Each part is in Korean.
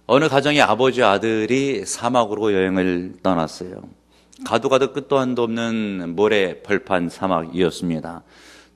어느 가정의 아버지 아들이 사막으로 여행을 떠났어요. 가도 끝도 한도 없는 모래 벌판 사막이었습니다.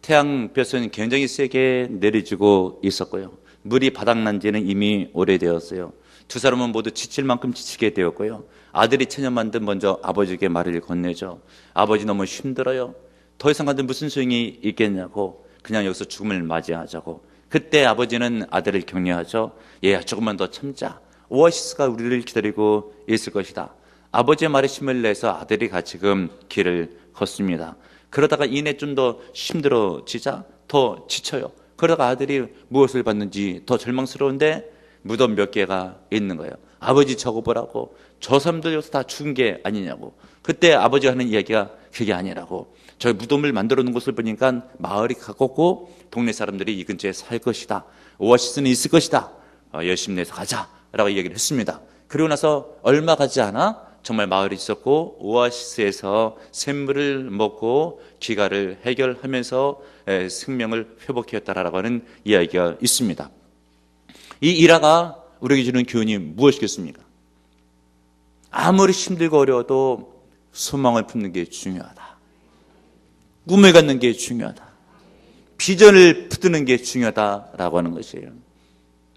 태양볕은 굉장히 세게 내리쬐고 있었고요. 물이 바닥난 지는 이미 오래되었어요. 두 사람은 모두 지칠 만큼 지치게 되었고요. 아들이 체념한 듯 먼저 아버지에게 말을 건네죠. 아버지 너무 힘들어요. 더 이상 가도 무슨 소용이 있겠냐고, 그냥 여기서 죽음을 맞이하자고. 그때 아버지는 아들을 격려하죠. 얘야, 조금만 더 참자. 오아시스가 우리를 기다리고 있을 것이다. 아버지의 말에 힘을 내서 아들이 지금 길을 걷습니다. 그러다가 이내 좀 더 힘들어지자 더 지쳐요. 그러다가 아들이 무엇을 봤는지 더 절망스러운데 무덤 몇 개가 있는 거예요. 아버지 저거 보라고, 저 사람들 여기서 다 죽은 게 아니냐고. 그때 아버지가 하는 이야기가 그게 아니라고, 저 무덤을 만들어 놓은 곳을 보니까 마을이 가깝고 동네 사람들이 이 근처에 살 것이다. 오아시스는 있을 것이다. 열심히 내서 가자 라고 얘기를 했습니다. 그리고 나서 얼마 가지 않아 정말 마을이 있었고 오아시스에서 샘물을 먹고 기가를 해결하면서 생명을 회복했다라고 하는 이야기가 있습니다. 이 일화가 우리에게 주는 교훈이 무엇이겠습니까? 아무리 힘들고 어려워도 소망을 품는 게 중요하다. 꿈을 갖는 게 중요하다. 비전을 붙드는 게 중요하다라고 하는 것이에요.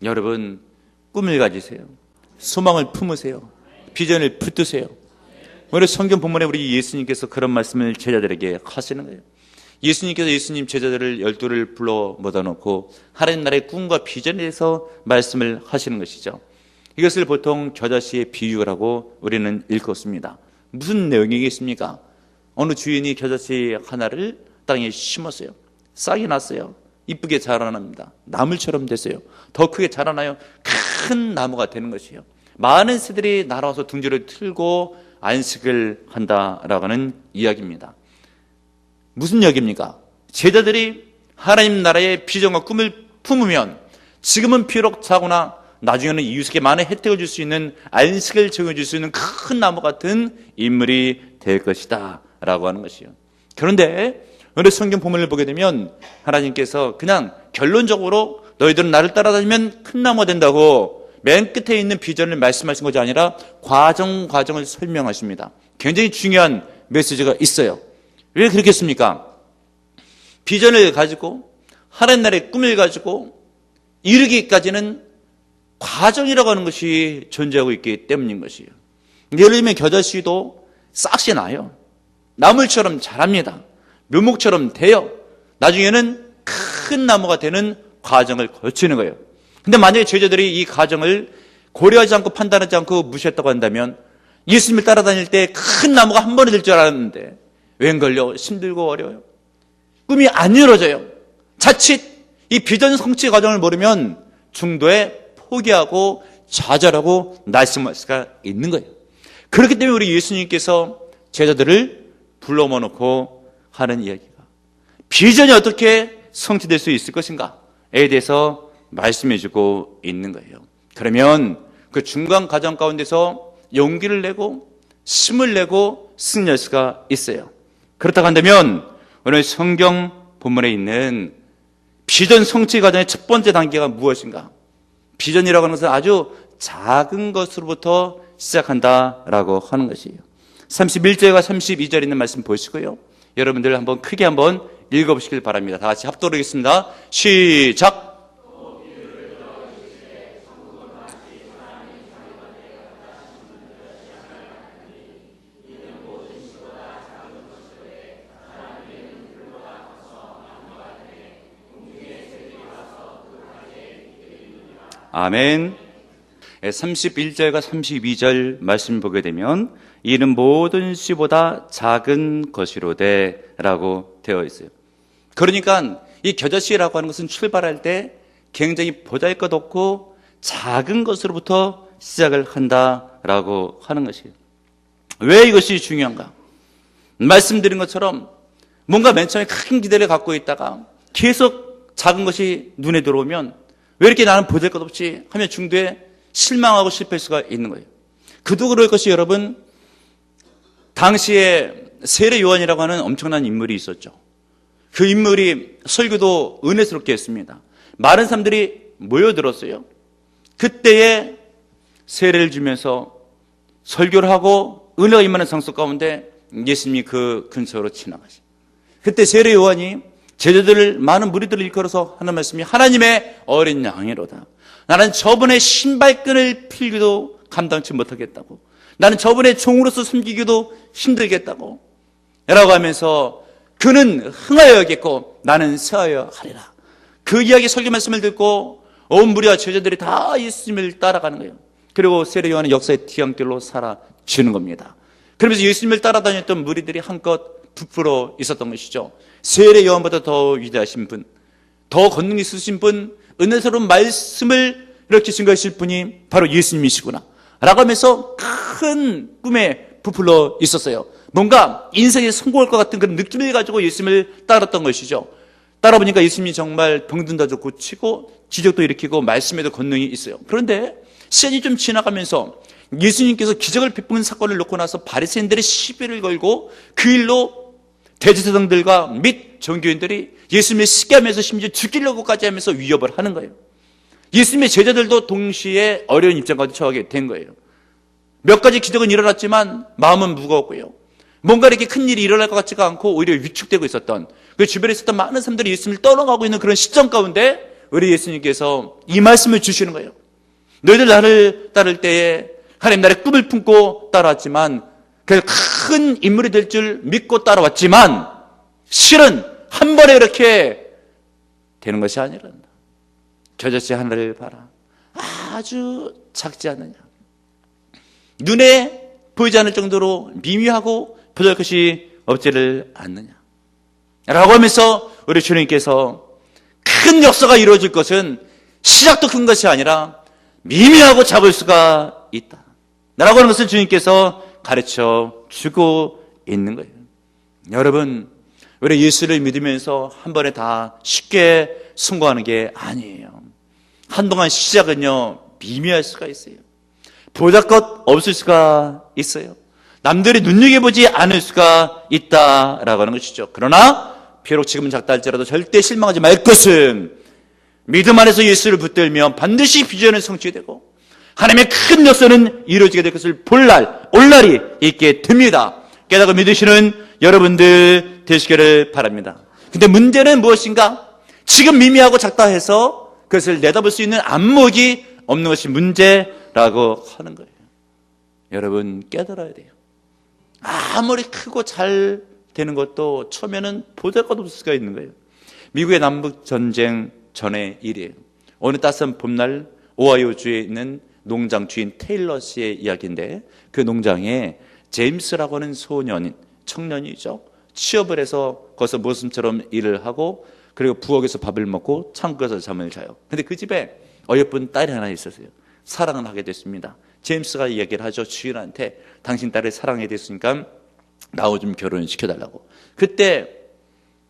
여러분, 꿈을 가지세요. 소망을 품으세요. 비전을 붙드세요. 오늘 성경 본문에 우리 예수님께서 그런 말씀을 제자들에게 하시는 거예요. 예수님께서 예수님 제자들을 12를 불러 모아 놓고 하나님 나라의 꿈과 비전에 대해서 말씀을 하시는 것이죠. 이것을 보통 겨자씨의 비유라고 우리는 읽었습니다. 무슨 내용이겠습니까? 어느 주인이 겨자씨 하나를 땅에 심었어요. 싹이 났어요. 이쁘게 자라납니다. 나물처럼 됐어요. 더 크게 자라나요. 큰 나무가 되는 것이에요. 많은 새들이 날아와서 둥지를 틀고 안식을 한다라고 하는 이야기입니다. 무슨 이야기입니까? 제자들이 하나님 나라의 비전과 꿈을 품으면 지금은 비록 작으나 나중에는 이웃에게 많은 혜택을 줄 수 있는, 안식을 제공해 줄 수 있는 큰 나무 같은 인물이 될 것이다 라고 하는 것이요. 그런데 오늘 성경 본문을 보게 되면 하나님께서 그냥 결론적으로 너희들은 나를 따라다니면 큰 나무가 된다고 맨 끝에 있는 비전을 말씀하신 것이 아니라 과정을 설명하십니다. 굉장히 중요한 메시지가 있어요. 왜 그렇겠습니까? 비전을 가지고 하나님 나라의 꿈을 가지고 이르기까지는 과정이라고 하는 것이 존재하고 있기 때문인 것이에요. 예를 들면 겨자씨도 싹이 나요. 나물처럼 자랍니다. 묘목처럼 돼요. 나중에는 큰 나무가 되는 과정을 거치는 거예요. 근데 만약에 제자들이 이 과정을 고려하지 않고 판단하지 않고 무시했다고 한다면 예수님을 따라다닐 때 큰 나무가 한 번에 될 줄 알았는데 웬걸요? 힘들고 어려워요. 꿈이 안 이루어져요. 자칫 이 비전 성취 과정을 모르면 중도에 포기하고 좌절하고 날심할 수가 있는 거예요. 그렇기 때문에 우리 예수님께서 제자들을 불러 모아놓고 하는 이야기가 비전이 어떻게 성취될 수 있을 것인가에 대해서 말씀해주고 있는 거예요. 그러면 그 중간 과정 가운데서 용기를 내고 힘을 내고 승리할 수가 있어요. 그렇다고 한다면 오늘 성경 본문에 있는 비전 성취 과정의 첫 번째 단계가 무엇인가? 비전이라고 하는 것은 아주 작은 것으로부터 시작한다라고 하는 것이에요. 31절과 32절 있는 말씀 보시고요. 여러분들 한번 크게 한번 읽어보시길 바랍니다. 다 같이 합독 하겠습니다. 시작! 아멘. 31절과 32절 말씀 보게 되면 이는 모든 씨보다 작은 것이로되 라고 되어 있어요. 그러니까 이 겨자씨라고 하는 것은 출발할 때 굉장히 보잘것없고 작은 것으로부터 시작을 한다라고 하는 것이에요. 왜 이것이 중요한가? 말씀드린 것처럼 뭔가 맨 처음에 큰 기대를 갖고 있다가 계속 작은 것이 눈에 들어오면 왜 이렇게 나는 보잘것없지 하면 중도에 실망하고 실패할 수가 있는 거예요. 그도 그럴 것이 여러분, 당시에 세례 요한이라고 하는 엄청난 인물이 있었죠. 그 인물이 설교도 은혜스럽게 했습니다. 많은 사람들이 모여들었어요. 그때에 세례를 주면서 설교를 하고 은혜가 임하는 장소 가운데 예수님이 그 근처로 지나가시. 그때 세례 요한이 제자들을, 많은 무리들을 일컬어서 하는 말씀이 하나님의 어린 양이로다. 나는 저분의 신발끈을 필기도 감당치 못하겠다고. 나는 저분의 종으로서 섬기기도 힘들겠다고. 라고 하면서 그는 흥하여야겠고 나는 쇠하여 하리라. 그 이야기 설교 말씀을 듣고 온 무리와 제자들이 다 예수님을 따라가는 거예요. 그리고 세례 요한은 역사의 뒤안길로 사라지는 겁니다. 그러면서 예수님을 따라다녔던 무리들이 한껏 부풀어 있었던 것이죠. 세례 요한보다 더 위대하신 분, 더 권능 있으신 분, 은혜스러운 말씀을 이렇게 증거하실 분이 바로 예수님이시구나 라고 하면서 큰 꿈에 부풀어 있었어요. 뭔가 인생에 성공할 것 같은 그런 느낌을 가지고 예수님을 따랐던 것이죠. 따라보니까 예수님이 정말 병든 자도 고치고 기적도 일으키고 말씀에도 권능이 있어요. 그런데 시간이 좀 지나가면서 예수님께서 기적을 베푸는 사건을 놓고 나서 바리새인들의 시비를 걸고 그 일로 대제사장들과 및 종교인들이 예수님을 시기하면서 심지어 죽이려고까지 하면서 위협을 하는 거예요. 예수님의 제자들도 동시에 어려운 입장까지 처하게 된 거예요. 몇 가지 기적은 일어났지만 마음은 무거웠고요. 뭔가 이렇게 큰 일이 일어날 것 같지가 않고 오히려 위축되고 있었던, 그 주변에 있었던 많은 사람들이 예수님을 떠나가고 있는 그런 시점 가운데 우리 예수님께서 이 말씀을 주시는 거예요. 너희들 나를 따를 때에 하나님 나의 꿈을 품고 따라왔지만 그 큰 인물이 될 줄 믿고 따라왔지만 실은 한 번에 이렇게 되는 것이 아니란다. 겨자씨 하나를 봐라. 아주 작지 않느냐. 눈에 보이지 않을 정도로 미미하고 보잘 것이 없지를 않느냐 라고 하면서 우리 주님께서 큰 역사가 이루어질 것은 시작도 큰 것이 아니라 미미하고 잡을 수가 있다 라고 하는 것을 주님께서 가르쳐 주고 있는 거예요. 여러분, 우리 예수를 믿으면서 한 번에 다 쉽게 성공하는 게 아니에요. 한동안 시작은요 미미할 수가 있어요. 보잘것 없을 수가 있어요. 남들이 눈여겨보지 않을 수가 있다라고 하는 것이죠. 그러나 비록 지금은 작다 할지라도 절대 실망하지 말 것은 믿음 안에서 예수를 붙들면 반드시 비전은 성취되고 하나님의 큰 역사는 이루어지게 될 것을 올 날이 있게 됩니다. 깨닫고 믿으시는 여러분들 되시기를 바랍니다. 근데 문제는 무엇인가? 지금 미미하고 작다 해서 그것을 내다볼 수 있는 안목이 없는 것이 문제라고 하는 거예요. 여러분 깨달아야 돼요. 아무리 크고 잘 되는 것도 처음에는 보잘것 없을 수가 있는 거예요. 미국의 남북전쟁 전의 일이에요. 어느 따스한 봄날 오하이오주에 있는 농장 주인 테일러 씨의 이야기인데, 그 농장에 제임스라고 하는 청년이죠. 취업을 해서 거기서 모습처럼 일을 하고 그리고 부엌에서 밥을 먹고 창고에서 잠을 자요. 근데 그 집에 어여쁜 딸이 하나 있었어요. 사랑을 하게 됐습니다. 제임스가 얘기를 하죠. 주인한테 당신 딸을 사랑하게 됐으니까 나하고 좀 결혼시켜달라고. 그때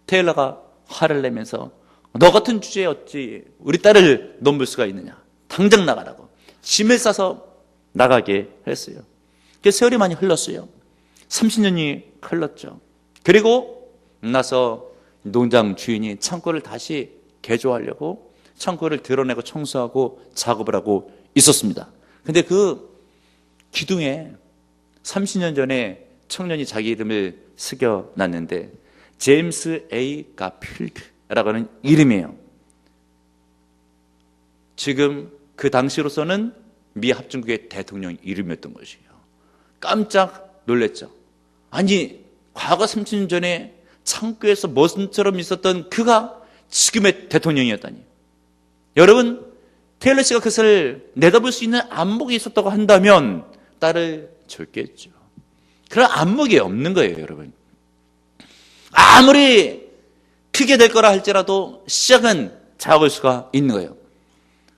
테일러가 화를 내면서 너 같은 주제에 어찌 우리 딸을 넘볼 수가 있느냐. 당장 나가라고. 짐을 싸서 나가게 했어요. 그래서 세월이 많이 흘렀어요. 30년이 흘렀죠. 그리고 나서 농장 주인이 창고를 다시 개조하려고 창고를 드러내고 청소하고 작업을 하고 있었습니다. 근데 그 기둥에 30년 전에 청년이 자기 이름을 새겨놨는데 제임스 A. 가필드라고 하는 이름이에요. 지금 그 당시로서는 미 합중국의 대통령 이름이었던 것이에요. 깜짝 놀랐죠. 아니 과거 30년 전에 창고에서 모습처럼 있었던 그가 지금의 대통령이었다니. 여러분, 테일러 씨가 그것을 내다볼 수 있는 안목이 있었다고 한다면 딸을 줬겠죠. 그런 안목이 없는 거예요, 여러분. 아무리 크게 될 거라 할지라도 시작은 작을 수가 있는 거예요.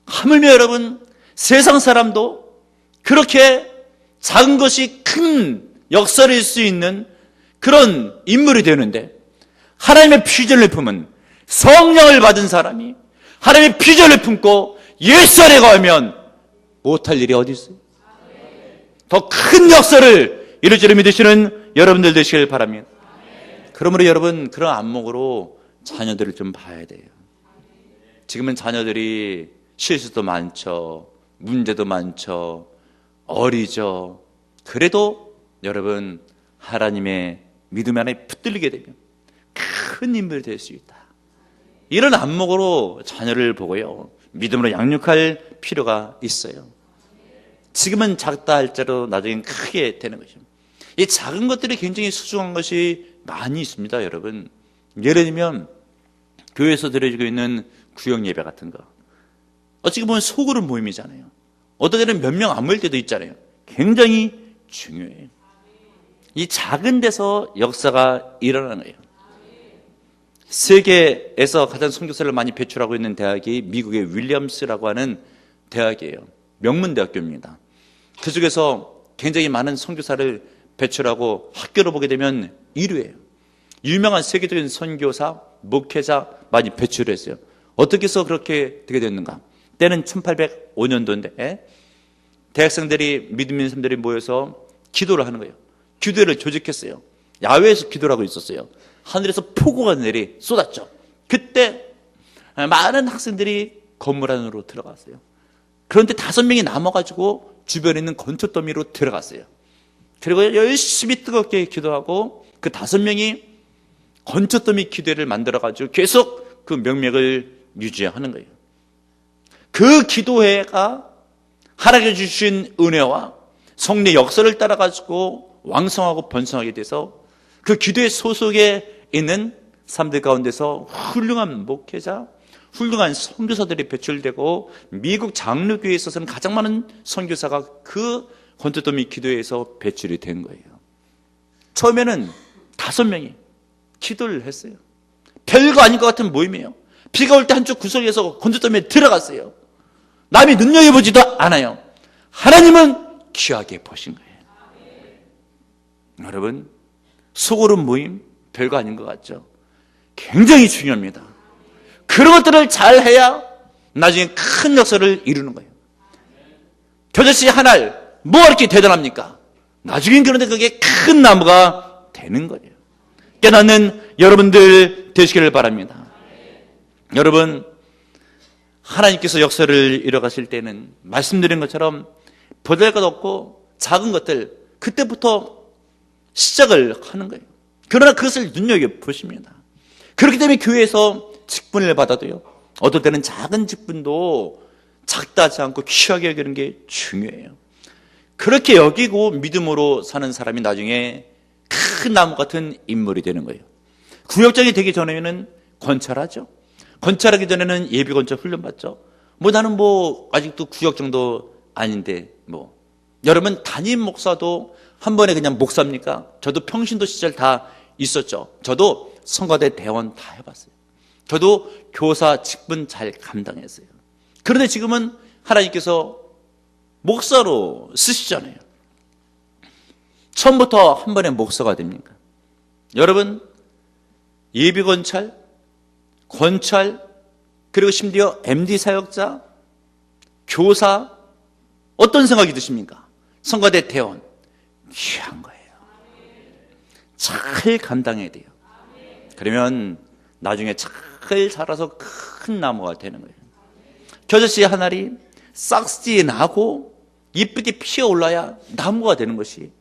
하물며 여러분, 세상 사람도 그렇게 작은 것이 큰 역사를 일 수 있는 그런 인물이 되는데, 하나님의 비전을 품은 성령을 받은 사람이 하나님의 비전을 품고 예수 안에 거하면 못할 일이 어디 있어요? 더 큰 역사를 이룰 줄을 믿으시는 여러분들 되시길 바랍니다. 그러므로 여러분, 그런 안목으로 자녀들을 좀 봐야 돼요. 지금은 자녀들이 실수도 많죠. 문제도 많죠. 어리죠. 그래도 여러분, 하나님의 믿음 안에 붙들리게 되면 큰 인물이 될 수 있다. 이런 안목으로 자녀를 보고요, 믿음으로 양육할 필요가 있어요. 지금은 작다 할지라도 나중엔 크게 되는 것입니다. 이 작은 것들이 굉장히 소중한 것이 많이 있습니다, 여러분. 예를 들면 교회에서 드려지고 있는 구역 예배 같은 거, 어찌 보면 소그룹 모임이잖아요. 어떤 때는 몇 명 안 모일 때도 있잖아요. 굉장히 중요해요. 이 작은 데서 역사가 일어나는 거예요. 세계에서 가장 선교사를 많이 배출하고 있는 대학이 미국의 윌리엄스라고 하는 대학이에요. 명문대학교입니다. 그중에서 굉장히 많은 선교사를 배출하고 학교로 보게 되면 1위예요. 유명한 세계적인 선교사, 목회자 많이 배출했어요. 어떻게 해서 그렇게 되게 됐는가? 때는 1805년도인데 대학생들이, 믿음 있는 사람들이 모여서 기도를 하는 거예요. 기도회를 조직했어요. 야외에서 기도를 하고 있었어요. 하늘에서 폭우가 쏟았죠. 그때 많은 학생들이 건물 안으로 들어갔어요. 그런데 5명이 남아가지고 주변에 있는 건초더미로 들어갔어요. 그리고 열심히 뜨겁게 기도하고 그 5명이 건초더미 기도회를 만들어가지고 계속 그 명맥을 유지하는 거예요. 그 기도회가 하나님께 주신 은혜와 성례 역사를 따라가지고 왕성하고 번성하게 돼서 그 기도회 소속에 있는 사람들 가운데서 훌륭한 목회자, 훌륭한 선교사들이 배출되고 미국 장로교회에 있어서는 가장 많은 선교사가 그 건초더미 기도회에서 배출이 된 거예요. 처음에는 5명이 기도를 했어요. 별거 아닌 것 같은 모임이에요. 비가 올 때 한쪽 구석에서 건초더미에 들어갔어요. 남이 눈여겨보지도 않아요. 하나님은 귀하게 보신 거예요. 여러분, 소그룹 모임 별거 아닌 것 같죠? 굉장히 중요합니다. 그런 것들을 잘 해야 나중에 큰 역사를 이루는 거예요. 겨자씨 한 알 뭐가 이렇게 대단합니까? 나중엔 그런데 그게 큰 나무가 되는 거예요. 깨닫는 여러분들 되시기를 바랍니다. 여러분, 하나님께서 역사를 이뤄가실 때는 말씀드린 것처럼 보잘것없고 작은 것들, 그때부터 시작을 하는 거예요. 그러나 그것을 눈여겨보십니다. 그렇기 때문에 교회에서 직분을 받아도요, 어떨 때는 작은 직분도 작다 하지 않고 귀하게 여기는 게 중요해요. 그렇게 여기고 믿음으로 사는 사람이 나중에 큰 나무 같은 인물이 되는 거예요. 구역장이 되기 전에는 권찰하죠. 권찰하기 전에는 예비권찰 훈련 받죠. 나는 아직도 구역장도 아닌데 여러분, 담임 목사도 한 번에 그냥 목사입니까? 저도 평신도 시절 다 있었죠. 저도 성가대 대원 다 해봤어요. 저도 교사 직분 잘 감당했어요. 그런데 지금은 하나님께서 목사로 쓰시잖아요. 처음부터 한 번에 목사가 됩니까? 여러분, 예비권찰, 권찰, 그리고 심지어 MD 사역자, 교사, 어떤 생각이 드십니까? 성가대 대원, 귀한 거예요. 잘 감당해야 돼요. 그러면 나중에 잘 자라서 큰 나무가 되는 거예요. 겨자씨 한 알이 싹씨 나고 이쁘게 피어올라야 나무가 되는 것이,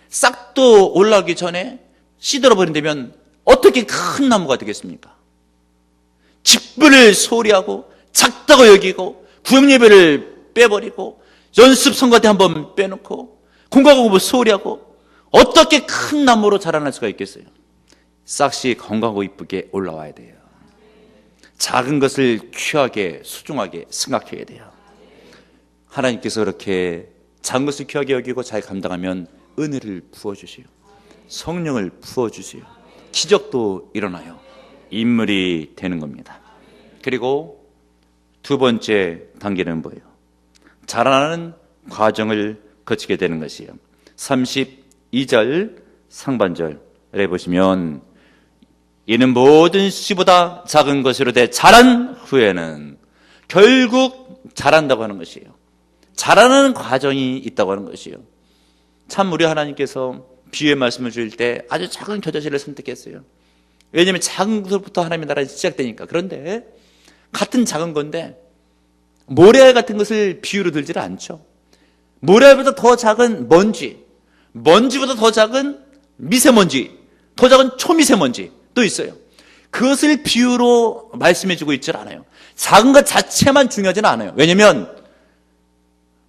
싹도 올라오기 전에 시들어버린다면 어떻게 큰 나무가 되겠습니까? 직분을 소홀히 하고 작다고 여기고 구역예배를 빼버리고 연습 성가대 한번 빼놓고 공과공부 소홀히 하고 어떻게 큰 나무로 자라날 수가 있겠어요? 싹시 건강하고 이쁘게 올라와야 돼요. 작은 것을 귀하게 소중하게 생각해야 돼요. 하나님께서 그렇게 작은 것을 귀하게 여기고 잘 감당하면 은혜를 부어주세요. 성령을 부어주세요. 기적도 일어나요. 인물이 되는 겁니다. 그리고 두 번째 단계는 뭐예요? 자라나는 과정을 거치게 되는 것이에요. 32절 상반절에 보시면, 이는 모든 씨보다 작은 것으로 돼 자란 후에는, 결국 자란다고 하는 것이에요. 자라는 과정이 있다고 하는 것이에요. 참 우리 하나님께서 비유의 말씀을 주실 때 아주 작은 겨자씨를 선택했어요. 왜냐하면 작은 것부터 하나님의 나라가 시작되니까. 그런데 같은 작은 건데 모래알 같은 것을 비유로 들지를 않죠. 모래알보다 더 작은 먼지, 먼지보다 더 작은 미세먼지, 더 작은 초미세먼지 또 있어요. 그것을 비유로 말씀해주고 있질 않아요. 작은 것 자체만 중요하지는 않아요. 왜냐하면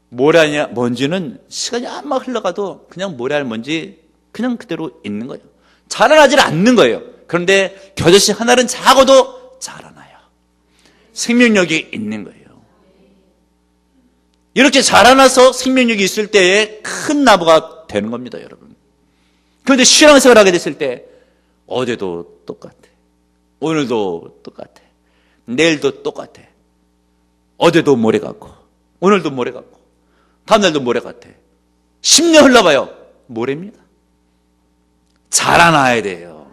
모래알 먼지는 시간이 아마 흘러가도 그냥 모래알 먼지 그냥 그대로 있는 거예요. 자라나질 않는 거예요. 그런데 겨자씨 하나는 작아도 자라나요. 생명력이 있는 거예요. 이렇게 자라나서 생명력이 있을 때에 큰 나무가 되는 겁니다, 여러분. 그런데 신앙생활을 하게 됐을 때 어제도 똑같아, 오늘도 똑같아, 내일도 똑같아. 어제도 모래 같고 오늘도 모래 같고 다음날도 모래 같아. 10년 흘러봐요, 모래입니다. 자라나야 돼요.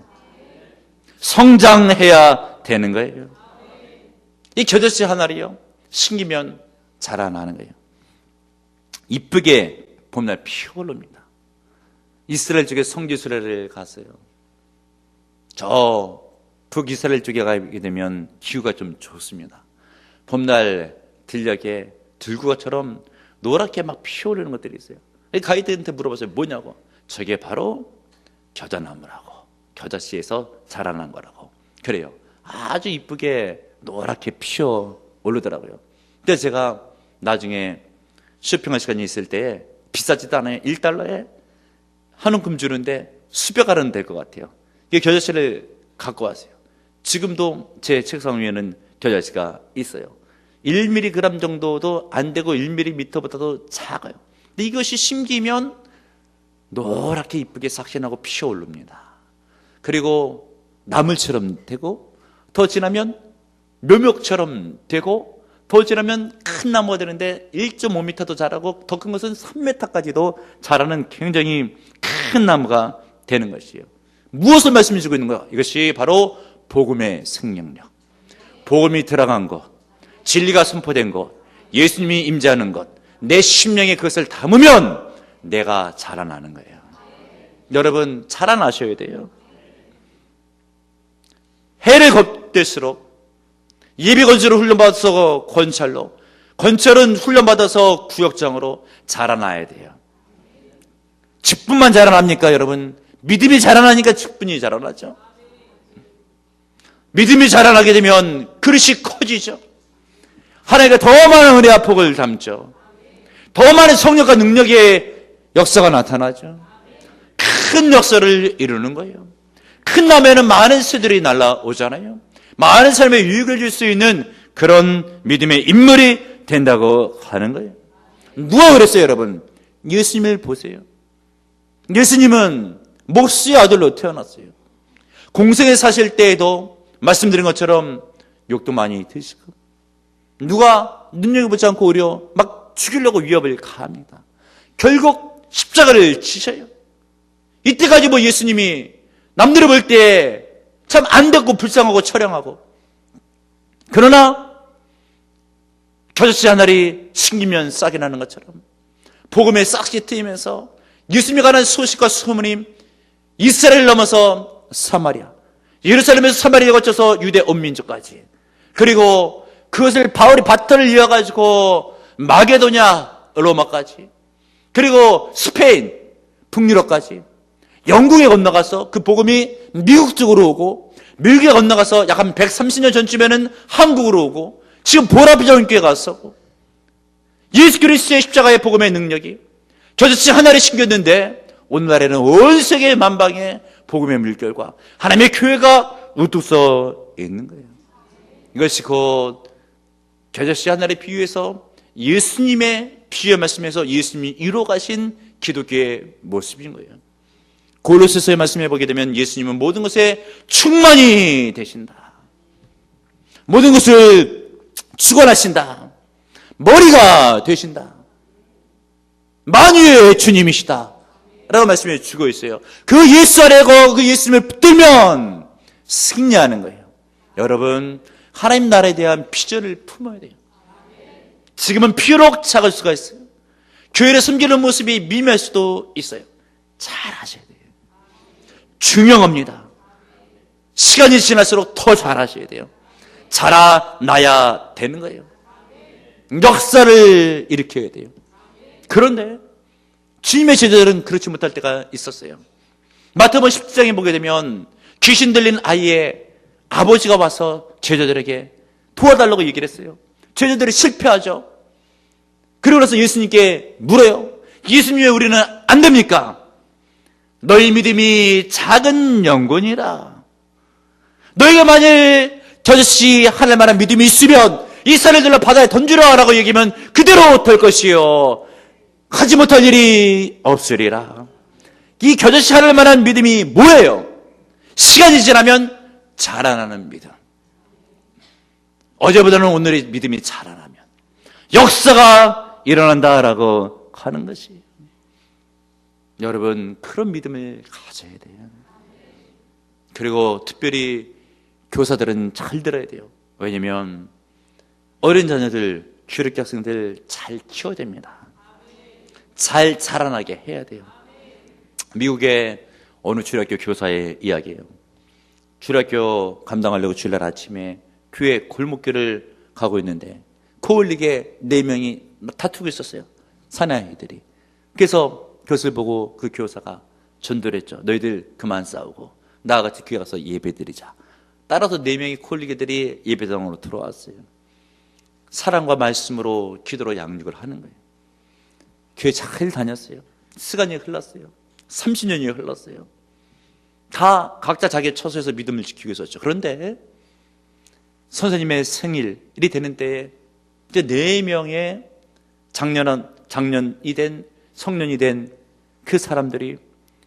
성장해야 되는 거예요. 이 겨자씨 하나를요, 심기면 자라나는 거예요. 이쁘게 봄날 피어오릅니다. 이스라엘 쪽에 성지순례를 갔어요. 저 북이스라엘 쪽에 가게 되면 기후가 좀 좋습니다. 봄날 들녘에 들국화처럼 노랗게 막 피어오르는 것들이 있어요. 가이드한테 물어봤어요. 뭐냐고. 저게 바로 겨자나무라고, 겨자씨에서 자라난 거라고. 그래요. 아주 이쁘게 노랗게 피어오르더라고요. 근데 제가 나중에 쇼핑할 시간이 있을 때 비싸지도 않아요. 1달러에 한 움큼 주는데 수백 알은 될 것 같아요. 이 겨자씨를 갖고 왔어요. 지금도 제 책상 위에는 겨자씨가 있어요. 1mg 정도도 안 되고 1m보다도 작아요. 근데 이것이 심기면 노랗게 이쁘게 싹신하고 피어오릅니다. 그리고 나물처럼 되고, 더 지나면 묘목처럼 되고, 더 지나면 큰 나무가 되는데 1.5m도 자라고, 더 큰 것은 3m까지도 자라는 굉장히 큰 나무가 되는 것이에요. 무엇을 말씀해 주고 있는 거야? 이것이 바로 복음의 생명력, 복음이 들어간 것, 진리가 선포된 것, 예수님이 임재하는 것, 내 심령에 그것을 담으면 내가 자라나는 거예요. 여러분, 자라나셔야 돼요. 해를 걷될수록 예비건설을 훈련받아서 권찰로, 권찰은 훈련받아서 구역장으로 자라나야 돼요. 직분만 자라납니까, 여러분? 믿음이 자라나니까 직분이 자라나죠. 믿음이 자라나게 되면 그릇이 커지죠. 하나님께 더 많은 은혜와 복을 담죠. 더 많은 성령과 능력의 역사가 나타나죠. 큰 역사를 이루는 거예요. 큰 나무에는 많은 새들이 날아오잖아요. 많은 사람의 유익을 줄 수 있는 그런 믿음의 인물이 된다고 하는 거예요. 누가 그랬어요, 여러분? 예수님을 보세요. 예수님은 목수의 아들로 태어났어요. 공생에 사실 때에도 말씀드린 것처럼 욕도 많이 드시고, 누가 눈여겨보지 않고 오히려 막 죽이려고 위협을 가합니다. 결국 십자가를 지셔요. 이때까지 뭐 예수님이 남들이 볼 때 참 안됐고 불쌍하고 처량하고, 그러나 겨자씨 한 알이 심기면 싹이 나는 것처럼 복음의 싹이 트이면서 예수님에 관한 소식과 소문이 이스라엘을 넘어서 사마리아, 예루살렘에서 사마리아에 거쳐서 유대 온 민족까지, 그리고 그것을 바울이 바터를 이어가지고 마게도냐 로마까지, 그리고 스페인 북유럽까지, 영국에 건너가서 그 복음이 미국 쪽으로 오고, 미국에 건너가서 약 한 130년 전쯤에는 한국으로 오고, 지금 보라비전교에 갔었고, 예수 그리스도의 십자가의 복음의 능력이 겨자씨 하나를 심겼는데 오늘날에는 온 세계 만방의 복음의 물결과 하나님의 교회가 우뚝 서 있는 거예요. 이것이 곧 겨자씨 하나를 비유해서 예수님의 비유의 말씀에서 예수님이 이루어 가신 기독교의 모습인 거예요. 골로새서의 말씀에 보게 되면 예수님은 모든 것에 충만이 되신다, 모든 것을 주관하신다, 머리가 되신다, 만유의 주님이시다 라고 말씀해 주고 있어요. 그 예수 아래 그 예수님을 붙들면 승리하는 거예요. 여러분, 하나님 나라에 대한 비전을 품어야 돼요. 지금은 비록 작을 수가 있어요. 교회를 섬기는 모습이 미미할 수도 있어요. 잘 하셔야 돼요. 중요합니다. 시간이 지날수록 더 잘하셔야 돼요. 자라나야 되는 거예요. 역사를 일으켜야 돼요. 그런데 주님의 제자들은 그렇지 못할 때가 있었어요. 마태복음 17장에 보게 되면 귀신 들린 아이의 아버지가 와서 제자들에게 도와달라고 얘기를 했어요. 제자들이 실패하죠. 그리고 나서 예수님께 물어요. 예수님, 왜 우리는 안 됩니까? 너희 믿음이 작은 영혼이라. 너희가 만일 저것이 하늘 만한 믿음이 있으면 이 산을 들러 바다에 던지라 라고 얘기하면 그대로 될 것이요 하지 못할 일이 없으리라. 이 겨자씨 하늘 만한 믿음이 뭐예요? 시간이 지나면 자라나는 믿음. 어제보다는 오늘의 믿음이 자라나면 역사가 일어난다라고 하는 것이. 여러분, 그런 믿음을 가져야 돼요. 그리고 특별히 교사들은 잘 들어야 돼요. 왜냐하면 어린 자녀들, 주일학교 학생들 잘 키워야 됩니다. 잘 자라나게 해야 돼요. 미국의 어느 주일학교 교사의 이야기예요. 주일학교 감당하려고 주일날 아침에 교회 골목길을 가고 있는데 코흘리게 4명이 다투고 있었어요. 사내아이들이. 그래서 그것을 보고 그 교사가 전도를 했죠. 너희들 그만 싸우고 나와 같이 교회 가서 예배드리자. 따라서 4명의 코흘리게들이 예배당으로 들어왔어요. 사랑과 말씀으로 기도로 양육을 하는 거예요. 교회 잘 다녔어요. 시간이 흘렀어요. 30년이 흘렀어요. 다 각자 자기의 처소에서 믿음을 지키고 있었죠. 그런데 선생님의 생일이 되는 때에 이제 4명의 장년이 된 성년이 된 그 사람들이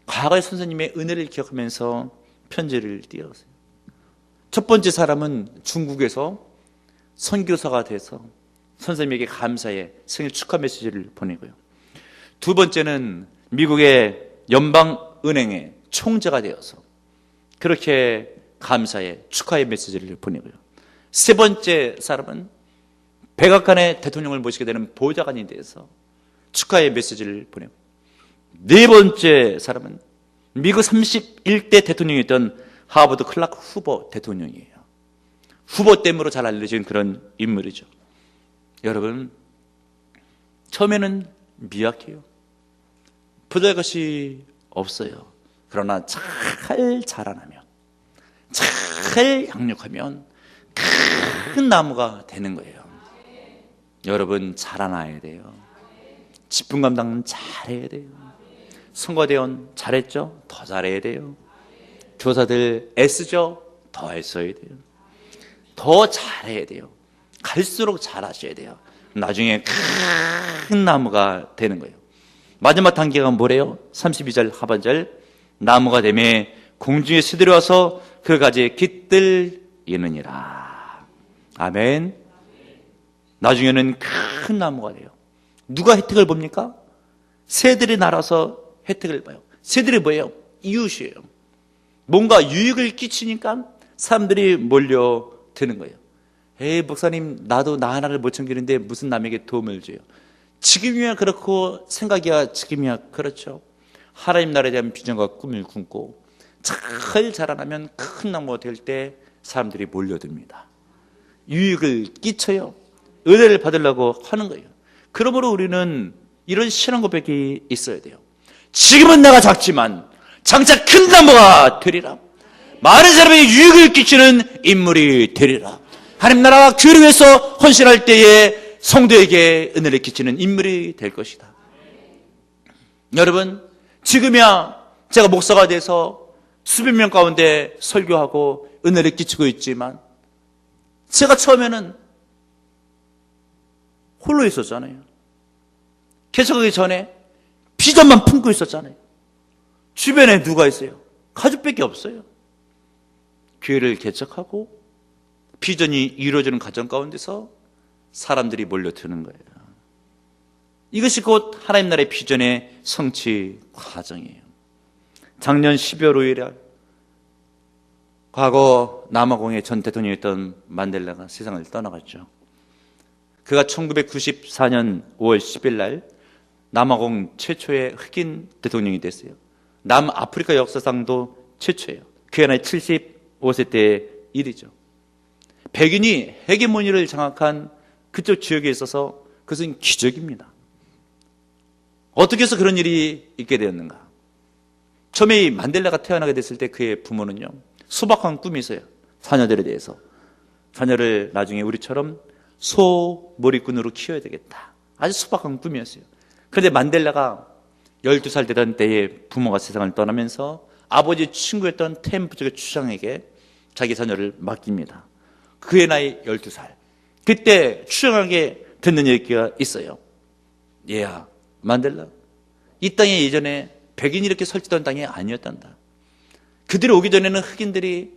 과거의 선생님의 은혜를 기억하면서 편지를 띄웠어요. 첫 번째 사람은 중국에서 선교사가 돼서 선생님에게 감사의 생일 축하 메시지를 보내고요. 두 번째는 미국의 연방은행의 총재가 되어서 그렇게 감사의 축하의 메시지를 보내고요. 세 번째 사람은 백악관의 대통령을 모시게 되는 보좌관이 되어서 축하의 메시지를 보내고, 네 번째 사람은 미국 31대 대통령이었던 하버드 클라크 후보 대통령이에요. 후보댐으로 잘 알려진 그런 인물이죠. 여러분, 처음에는 미약해요. 부자의 것이 없어요. 그러나 잘 자라나면, 잘 양육하면 큰 나무가 되는 거예요. 여러분, 자라나야 돼요. 직분 감당은 잘해야 돼요. 성과대원 잘했죠? 더 잘해야 돼요. 교사들 애쓰죠? 더 애써야 돼요. 더 잘해야 돼요. 갈수록 잘하셔야 돼요. 나중에 큰 나무가 되는 거예요. 마지막 단계가 뭐래요? 32절 하반절, 나무가 되매 공중에 시들어와서 그 가지에 깃들이느니라. 아멘. 나중에는 큰 나무가 돼요. 누가 혜택을 봅니까? 새들이 날아서 혜택을 봐요. 새들이 뭐예요? 이웃이에요. 뭔가 유익을 끼치니까 사람들이 몰려드는 거예요. 에이, 목사님, 나도 나 하나를 못 챙기는데 무슨 남에게 도움을 줘요? 지금이야 그렇고 생각이야 지금이야 그렇죠. 하나님 나라에 대한 비전과 꿈을 품고 잘 자라나면 큰 나무가 될 때 사람들이 몰려듭니다. 유익을 끼쳐요. 은혜를 받으려고 하는 거예요. 그러므로 우리는 이런 신앙 고백이 있어야 돼요. 지금은 내가 작지만 장차 큰 나무가 되리라. 많은 사람에게 유익을 끼치는 인물이 되리라. 하나님 나라와 교회를 위해서 헌신할 때에 성도에게 은혜를 끼치는 인물이 될 것이다. 여러분, 지금이야 제가 목사가 돼서 수백 명 가운데 설교하고 은혜를 끼치고 있지만 제가 처음에는 홀로 있었잖아요. 개척하기 전에 비전만 품고 있었잖아요. 주변에 누가 있어요? 가족밖에 없어요. 교회를 개척하고 비전이 이루어지는 과정 가운데서 사람들이 몰려드는 거예요. 이것이 곧 하나님 나라의 비전의 성취 과정이에요. 작년 12월 5일에 과거 남아공의 전 대통령이었던 만델라가 세상을 떠나갔죠. 그가 1994년 5월 10일 날 남아공 최초의 흑인 대통령이 됐어요. 남아프리카 역사상도 최초예요. 그게 나이 75세 때의 일이죠. 백인이 헤게모니를 장악한 그쪽 지역에 있어서 그것은 기적입니다. 어떻게 해서 그런 일이 있게 되었는가? 처음에 이 만델라가 태어나게 됐을 때 그의 부모는요, 소박한 꿈이 있어요. 자녀들에 대해서. 자녀를 나중에 우리처럼 소머리꾼으로 키워야 되겠다. 아주 소박한 꿈이었어요. 그런데 만델라가 12살 되던 때에 부모가 세상을 떠나면서 아버지 친구였던 템부족의 추장에게 자기 자녀를 맡깁니다. 그의 나이 12살. 그때 추장에게 듣는 얘기가 있어요. 얘야, 만델라, 이 땅에 예전에 백인이 이렇게 설치던 땅이 아니었단다. 그들이 오기 전에는 흑인들이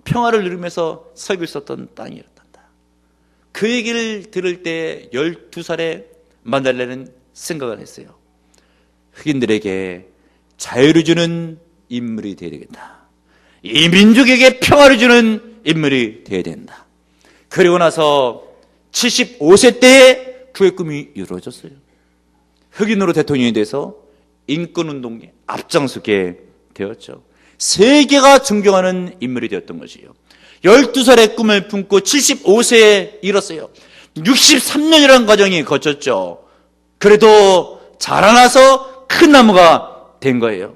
평화를 누리면서 살고 있었던 땅이었단다. 그 얘기를 들을 때 12살의 만델라는 생각을 했어요. 흑인들에게 자유를 주는 인물이 되어야 되겠다. 이 민족에게 평화를 주는 인물이 되어야 된다. 그리고 나서 75세 때에 그의 꿈이 이루어졌어요. 흑인으로 대통령이 돼서 인권운동에 앞장서게 되었죠. 세계가 존경하는 인물이 되었던 것이에요. 12살의 꿈을 품고 75세에 이뤘어요. 63년이라는 과정이 거쳤죠. 그래도 자라나서 큰 나무가 된 거예요.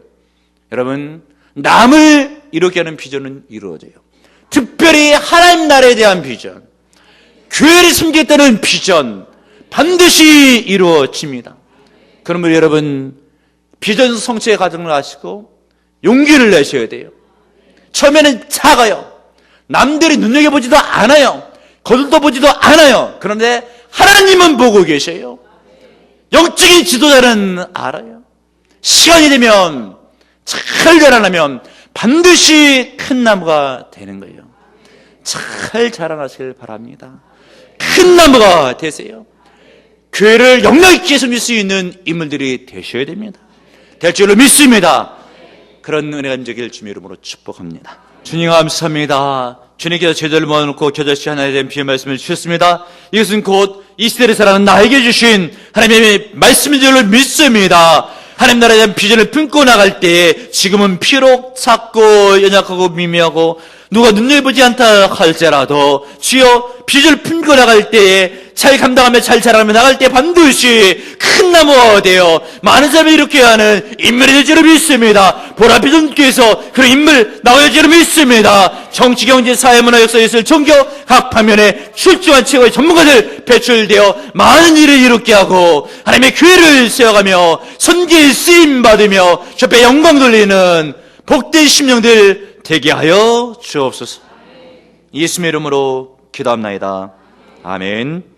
여러분, 남을 이루게 하는 비전은 이루어져요. 특별히 하나님 나라에 대한 비전, 교회를 섬기겠다는 비전, 반드시 이루어집니다. 그러면 여러분, 비전 성취의 과정을 아시고 용기를 내셔야 돼요. 처음에는 작아요. 남들이 눈여겨보지도 않아요. 거들떠보지도 않아요. 그런데 하나님은 보고 계셔요. 영적인 지도자는 알아요. 시간이 되면, 잘 자라나면 반드시 큰 나무가 되는 거예요. 잘 자라나시길 바랍니다. 큰 나무가 되세요. 교회를 역력 있게 섬길 수 있는 인물들이 되셔야 됩니다. 될 줄로 믿습니다. 그런 은혜가 있길 주님의 이름으로 축복합니다. 주님 감사합니다. 주님께서 제자를 모아놓고 겨자씨 하나에 대한 비의 말씀을 주셨습니다. 이것은 곧 이 시대를 살아가는 나에게 주신 하나님의 말씀인 줄로 믿습니다. 하나님 나라에 대한 비전을 품고 나갈 때 지금은 비록 작고 연약하고 미미하고 누가 눈여보지 않다 할지라도 주여 비전을 품고 나갈 때에 잘 감당하며 잘 자라며 나갈 때 반드시 큰 나무가 되어 많은 사람이 이렇게 하는 인물이 될 줄을 믿습니다. 보라비전께서 그런 인물 나와야 줄을 믿습니다. 정치, 경제, 사회, 문화, 역사, 예술, 종교 각 방면에 출중한 최고의 전문가들 배출되어 많은 일을 이루게 하고 하나님의 교회를 세워가며 선기에 쓰임받으며 저배 영광 돌리는 복된 심령들 되게 하여 주옵소서. 예수님의 이름으로 기도합나이다. 아멘.